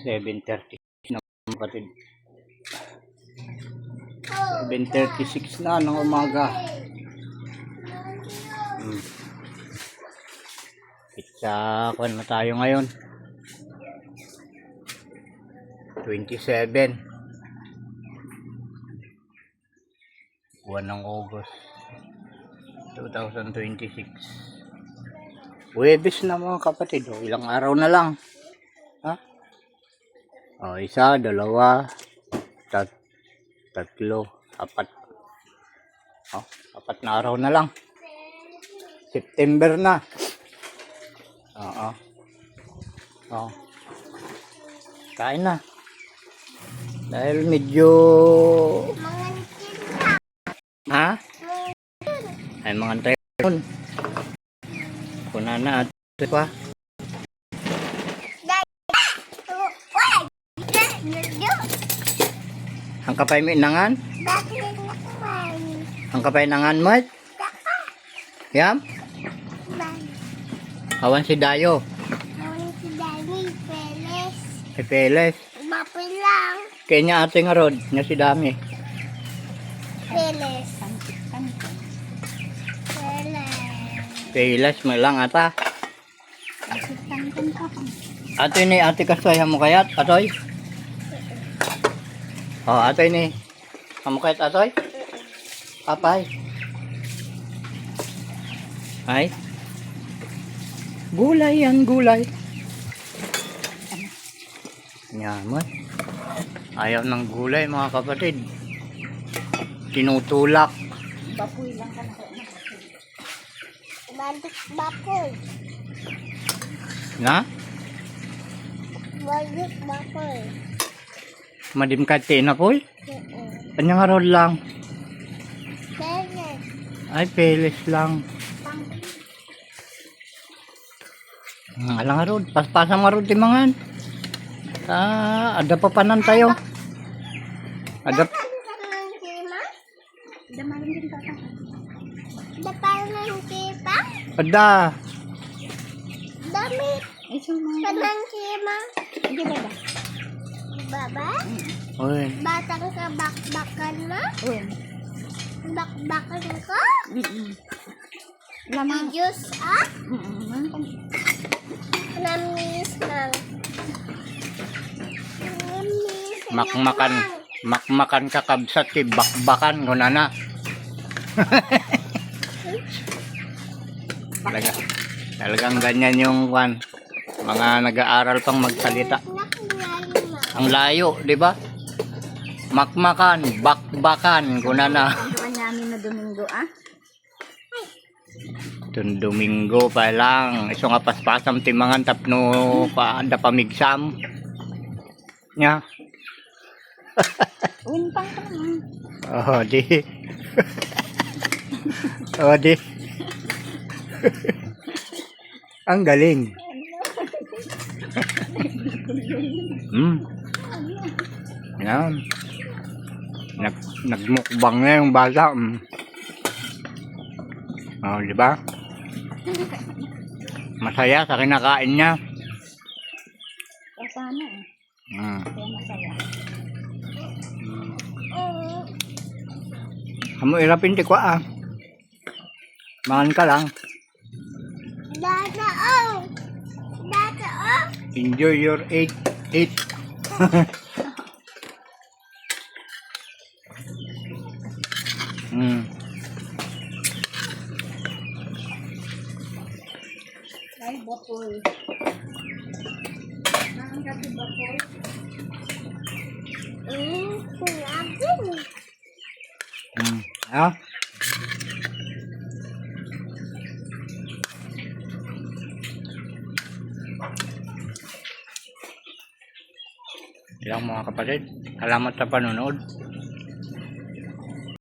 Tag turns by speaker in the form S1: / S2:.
S1: 7:30 na kapatid. 7:36 na ng umaga. Pizza kuan na tayo ngayon. 27 buwan ng August 2026. Huwebes na mga kapatid. O, ilang araw na lang. Ha? O, isa, dalawa, tatlo, apat. O, apat na araw na lang. September na. Oo. O. Kain na. Dahil medyo... Ha? Ay, mga antay nun. Kuna na at ito pa. Ang kapay mo inangan? Ang kapay inangan mo? Yam? Awan si Dayo. Peles.
S2: Bapoy lang.
S1: Kanya ate nga rod. Nga si Dami.
S2: Peles.
S1: Peles mo lang ata. Ate ni ate kasaya mo kayat atoy? Oh ate ni. Kamu kayat atoy? Papay. Ay. Gulay yan gulay. Yan mo. Ayaw ng gulay mga kapatid. Tinutulak.
S2: Bapoy lang ka na. Bapoy.
S1: Na?
S2: Bapoy.
S1: Madim kati na po. Kanya nga rod lang.
S2: Peles.
S1: Ay peles lang. Alang nga rod. Paspasang nga rod timangan. Ada pa panan tayo. Ada ada.
S2: Dami. Panang kima. Hindi ba? Baba?
S1: Oy.
S2: Batang ka bakbakan mo? Bakbakan ko? Lamang. Juice ah? Namis lang.
S1: Makmakan kakabsat ti bakbakan kunana. Talagang ganyan yung mga nag-aaral pang magsalita. Ang layo, di ba? Makmakan, bakbakan kunana.
S2: Namin na Domingo ah?
S1: Tun Domingo pa lang. Iso nga paspasam timangan tapno pa da pamigsam. Nya.
S2: Winpang ka naman.
S1: Oh, di. Oh, di. Ang galing. Yan. Nagmukbang na yung bata. Oh, di ba? Masaya sa kinakain niya.
S2: Sana eh. Kaya masaya.
S1: Kamu irapin ti kwa Mangan ka lang.
S2: Dada oh.
S1: Enjoy your eat.
S2: Ay, bapoy. Nakanggabi bapoy. Sinabing.
S1: Ah? Ilang mga kapatid, salamat sa panonood.